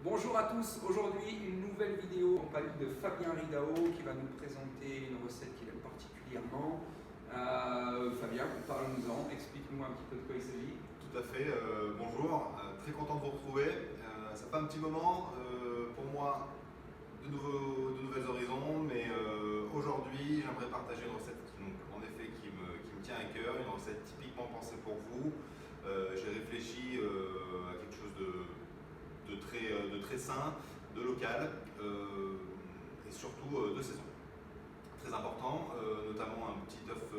Bonjour à tous, aujourd'hui une nouvelle vidéo en compagnie de Fabien Ridao qui va nous présenter une recette qu'il aime particulièrement. Fabien, parle-nous-en, explique-nous un petit peu de quoi il s'agit. Tout à fait, bonjour, très content de vous retrouver. Ça fait un petit moment pour moi de nouvelles horizons, mais aujourd'hui j'aimerais partager une recette qui me tient à cœur, une recette typiquement pensée pour vous. J'ai réfléchi à quelque chose de très sain, de local et surtout de saison. Très important, notamment un petit œuf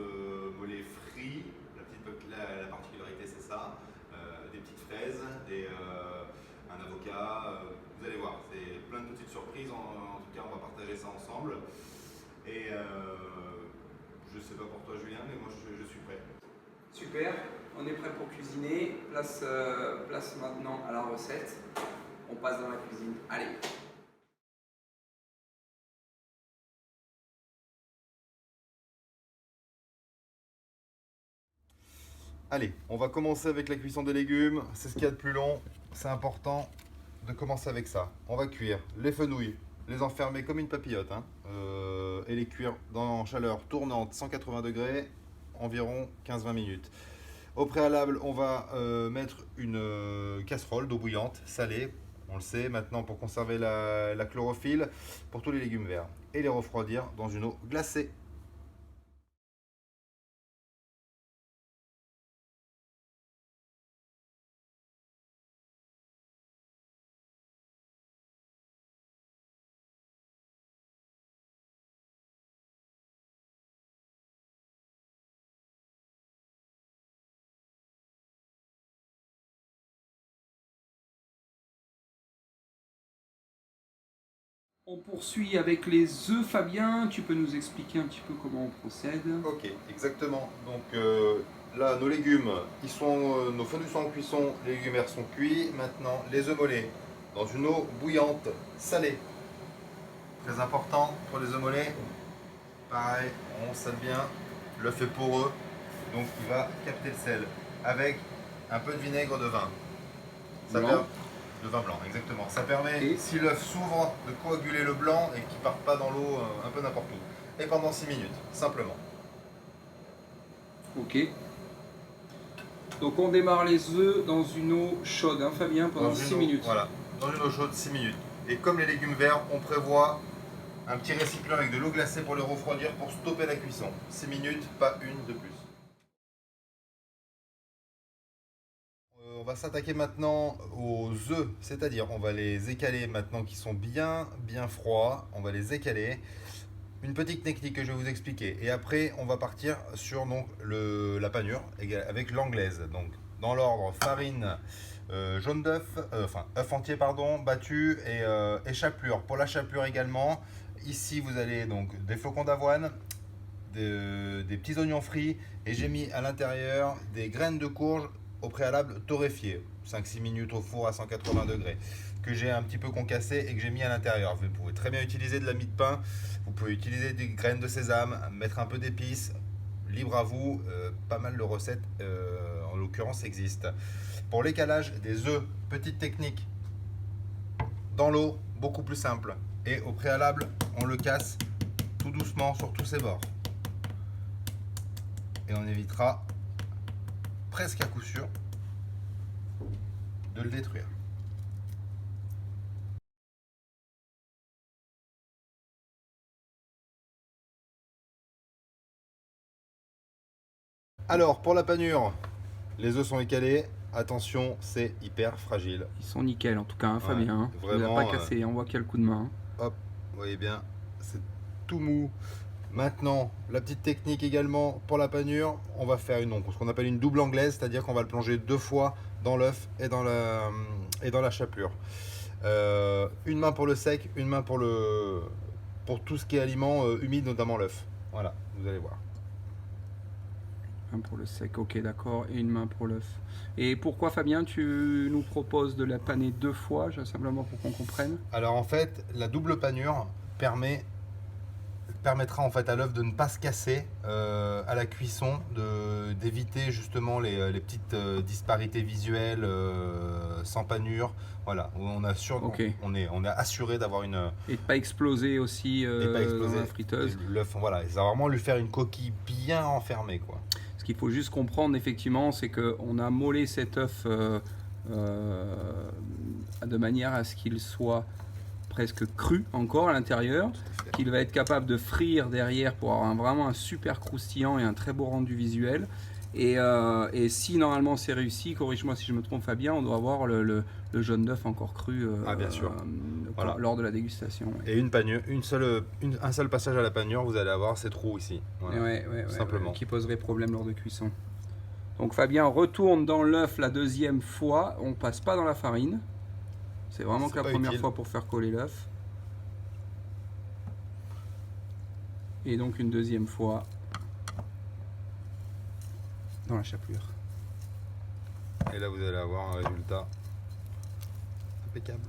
mollet frit. La particularité c'est ça, des petites fraises, un avocat, vous allez voir, c'est plein de petites surprises, en tout cas on va partager ça ensemble. Et je sais pas pour toi Julien, mais moi je suis prêt. Super, on est prêt pour cuisiner, place maintenant à la recette, on passe dans la cuisine, allez. Allez, on va commencer avec la cuisson des légumes, c'est ce qu'il y a de plus long, c'est important de commencer avec ça. On va cuire les fenouilles, les enfermer comme une papillote et les cuire en chaleur tournante 180 degrés, environ 15-20 minutes. Au préalable, on va mettre une casserole d'eau bouillante, salée, on le sait maintenant pour conserver la chlorophylle pour tous les légumes verts et les refroidir dans une eau glacée. On poursuit avec les œufs, Fabien, tu peux nous expliquer un petit peu comment on procède? Ok, exactement. Donc là, nos légumes, nos fenouilles sont en cuisson, les légumes verts sont cuits. Maintenant, les œufs mollets dans une eau bouillante, salée. Très important pour les œufs mollets. Pareil, on sale bien. L'œuf est poreux, donc il va capter le sel avec un peu de vinaigre de vin. De vin blanc, exactement. Ça permet, Okay. Si l'œuf s'ouvre, de coaguler le blanc et qu'il ne parte pas dans l'eau un peu n'importe où. Et pendant 6 minutes, simplement. Ok. Donc on démarre les œufs dans une eau chaude, hein, Fabien, pendant 6 minutes. Voilà, dans une eau chaude 6 minutes. Et comme les légumes verts, on prévoit un petit récipient avec de l'eau glacée pour les refroidir pour stopper la cuisson. 6 minutes, pas une de plus. On va s'attaquer maintenant aux œufs, c'est-à-dire on va les écaler maintenant qu'ils sont bien froids. On va les écaler. Une petite technique que je vais vous expliquer. Et après, on va partir sur donc, la panure avec l'anglaise. Donc, dans l'ordre, farine, jaune d'œuf, œuf entier, pardon, battu et chapelure. Pour la chapelure également, ici vous avez donc des flocons d'avoine, des petits oignons frits et j'ai mis à l'intérieur des graines de courge au préalable torréfiées, 5-6 minutes au four à 180 degrés, que j'ai un petit peu concassé et que j'ai mis à l'intérieur. Vous pouvez très bien utiliser de la mie de pain, vous pouvez utiliser des graines de sésame, mettre un peu d'épices, libre à vous, pas mal de recettes en l'occurrence existent. Pour l'écalage des œufs, petite technique, dans l'eau, beaucoup plus simple. Et au préalable, on le casse tout doucement sur tous ses bords. Et on évitera presque à coup sûr de le détruire. Alors pour la panure, les œufs sont écalés. Attention, c'est hyper fragile. Ils sont nickel en tout cas, hein, Fabien. Hein. Vraiment, Il n'a pas cassé, on voit qu'il y a le coup de main. Hop, vous voyez bien, c'est tout mou. Maintenant, la petite technique également pour la panure, on va faire ce qu'on appelle une double anglaise, c'est-à-dire qu'on va le plonger 2 fois dans l'œuf et dans la chapelure. Une main pour le sec, une main pour tout ce qui est aliment humide, notamment l'œuf. Voilà, vous allez voir. Un pour le sec, ok, d'accord, et une main pour l'œuf. Et pourquoi, Fabien, tu nous proposes de la paner 2 fois, simplement pour qu'on comprenne? Alors en fait, la double panure permet permettra en fait à l'œuf de ne pas se casser à la cuisson, d'éviter justement les petites disparités visuelles sans panure. Voilà, Ok. on est assuré d'avoir une Et de pas exploser aussi et pas dans exploser la friteuse. l'œuf. Voilà, et ça va vraiment lui faire une coquille bien enfermée, quoi. Ce qu'il faut juste comprendre effectivement, c'est qu'on a mollé cet œuf de manière à ce qu'il soit presque cru encore à l'intérieur, qu'il va être capable de frire derrière pour avoir vraiment un super croustillant et un très beau rendu visuel. Et si normalement c'est réussi, corrige-moi si je me trompe Fabien, on doit avoir le jaune d'œuf encore cru Bien sûr. Voilà. lors de la dégustation. Ouais. Et une panure, un seul passage à la panure, vous allez avoir ces trous ici. Voilà. Ouais, simplement. qui poserait problème lors de cuisson. Donc Fabien retourne dans l'œuf la deuxième fois, on passe pas dans la farine. C'est vraiment que la première fois pour faire coller l'œuf. Et donc une deuxième fois dans la chapelure. Et là, vous allez avoir un résultat impeccable.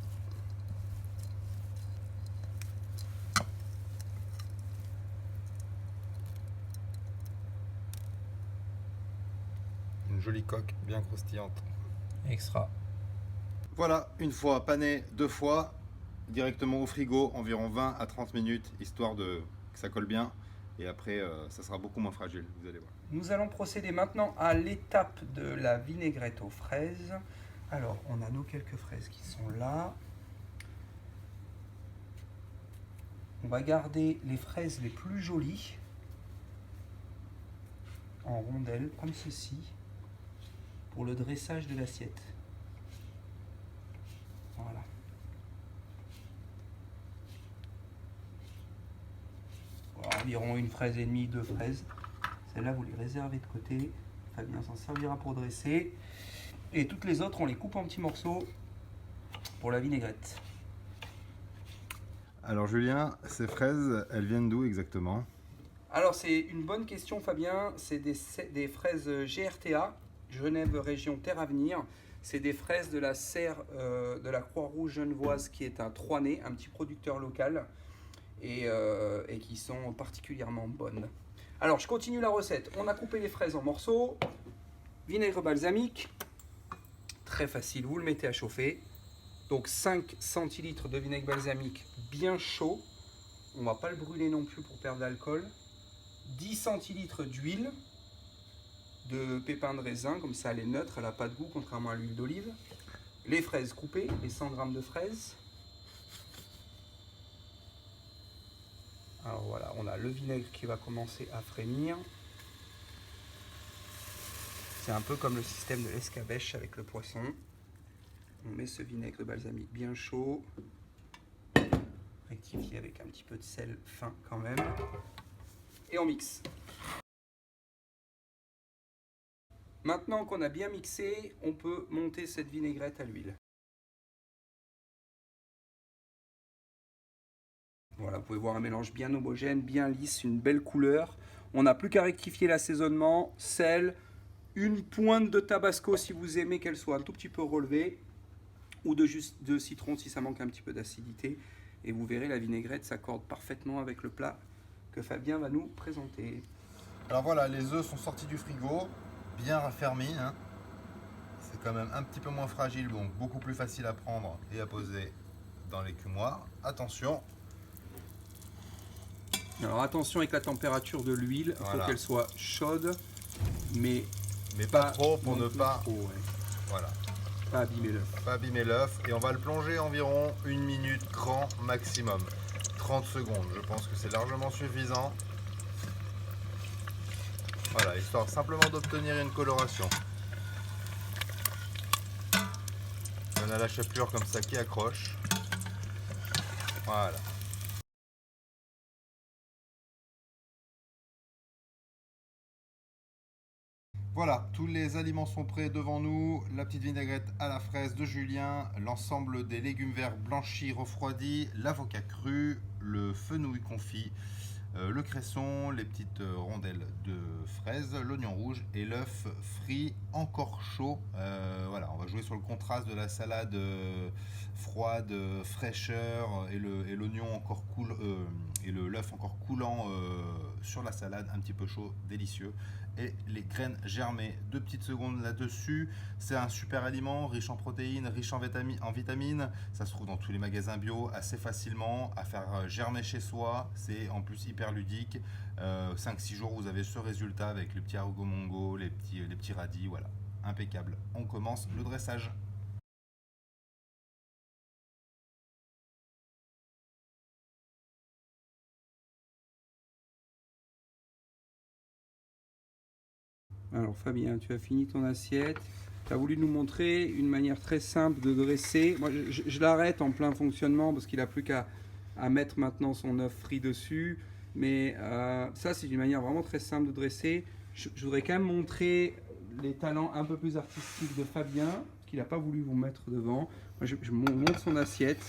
Une jolie coque bien croustillante. Extra. Voilà, une fois pané, deux fois, directement au frigo, environ 20 à 30 minutes, histoire que ça colle bien. Et après, ça sera beaucoup moins fragile, vous allez voir. Nous allons procéder maintenant à l'étape de la vinaigrette aux fraises. Alors, on a nos quelques fraises qui sont là. On va garder les fraises les plus jolies en rondelles, comme ceci, pour le dressage de l'assiette. Voilà. Voilà, environ une fraise et demie, deux fraises. Celles-là, vous les réservez de côté. Fabien s'en servira pour dresser. Et toutes les autres, on les coupe en petits morceaux pour la vinaigrette. Alors Julien, ces fraises, elles viennent d'où exactement? Alors c'est une bonne question Fabien, c'est des fraises GRTA, Genève Région Terre Avenir. C'est des fraises de la serre de la Croix-Rouge genevoise qui est un Troisnay, un petit producteur local et qui sont particulièrement bonnes. Alors je continue la recette, on a coupé les fraises en morceaux, vinaigre balsamique, très facile, vous le mettez à chauffer. Donc 5 centilitres de vinaigre balsamique bien chaud, on ne va pas le brûler non plus pour perdre l'alcool. 10 centilitres d'huile de pépins de raisin, comme ça elle est neutre, elle n'a pas de goût contrairement à l'huile d'olive. Les fraises coupées, les 100 g de fraises. Alors voilà, on a le vinaigre qui va commencer à frémir. C'est un peu comme le système de l'escabèche avec le poisson. On met ce vinaigre balsamique bien chaud. Rectifié avec un petit peu de sel fin quand même. Et on mixe. Maintenant qu'on a bien mixé, on peut monter cette vinaigrette à l'huile. Voilà, vous pouvez voir un mélange bien homogène, bien lisse, une belle couleur. On n'a plus qu'à rectifier l'assaisonnement, sel, une pointe de tabasco si vous aimez qu'elle soit un tout petit peu relevée, ou de citron si ça manque un petit peu d'acidité. Et vous verrez, la vinaigrette s'accorde parfaitement avec le plat que Fabien va nous présenter. Alors voilà, les œufs sont sortis du frigo, bien raffermis. Hein. C'est quand même un petit peu moins fragile, donc beaucoup plus facile à prendre et à poser dans l'écumoire. Attention. Alors attention avec la température de l'huile, il faut qu'elle soit chaude, mais pas trop pour ne pas... trop, ouais. Voilà. Pas abîmer l'œuf. Pas abîmer l'œuf. Et on va le plonger environ 1 minute grand maximum. 30 secondes, je pense que c'est largement suffisant. Voilà, histoire simplement d'obtenir une coloration. On a la chapelure comme ça qui accroche. Voilà. Voilà, tous les aliments sont prêts devant nous. La petite vinaigrette à la fraise de Julien, l'ensemble des légumes verts blanchis, refroidis, l'avocat cru, le fenouil confit, le cresson, les petites rondelles de fraises, l'oignon rouge et l'œuf frit encore chaud. Voilà, on va jouer sur le contraste de la salade froide, fraîcheur et l'oignon encore cool et l'œuf encore coulant sur la salade, un petit peu chaud, délicieux. Et les graines germées, 2 petites secondes là-dessus. C'est un super aliment, riche en protéines, riche en vitamines. Ça se trouve dans tous les magasins bio assez facilement, à faire germer chez soi. C'est en plus hyper ludique. 5-6 jours, vous avez ce résultat avec le petit haricot mongo, les petits radis, voilà. Impeccable. On commence le dressage. Alors Fabien, tu as fini ton assiette. Tu as voulu nous montrer une manière très simple de dresser. Moi, je l'arrête en plein fonctionnement parce qu'il n'a plus qu'à mettre maintenant son œuf frit dessus. Mais ça, c'est une manière vraiment très simple de dresser. Je voudrais quand même montrer les talents un peu plus artistiques de Fabien, parce qu'il n'a pas voulu vous mettre devant. Moi, je montre son assiette.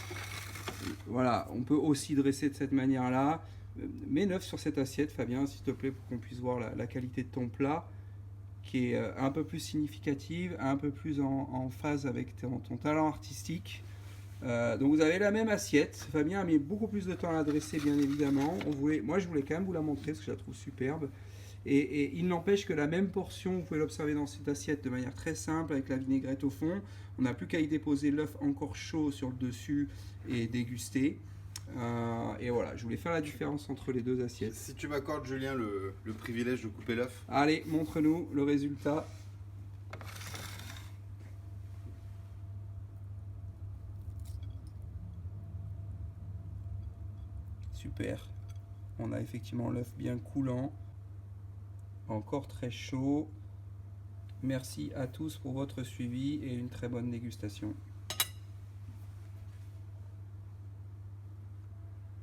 Voilà, on peut aussi dresser de cette manière-là. Mets l'œuf sur cette assiette, Fabien, s'il te plaît, pour qu'on puisse voir la qualité de ton plat, qui est un peu plus significative, un peu plus en phase avec ton talent artistique. Donc vous avez la même assiette. Fabien a mis beaucoup plus de temps à la dresser, bien évidemment. Moi, je voulais quand même vous la montrer parce que je la trouve superbe. Et il n'empêche que la même portion, vous pouvez l'observer dans cette assiette de manière très simple avec la vinaigrette au fond. On n'a plus qu'à y déposer l'œuf encore chaud sur le dessus et déguster. Et voilà, je voulais faire la différence entre les deux assiettes. Si tu m'accordes, Julien, le privilège de couper l'œuf. Allez, montre-nous le résultat. Super. On a effectivement l'œuf bien coulant. Encore très chaud. Merci à tous pour votre suivi et une très bonne dégustation.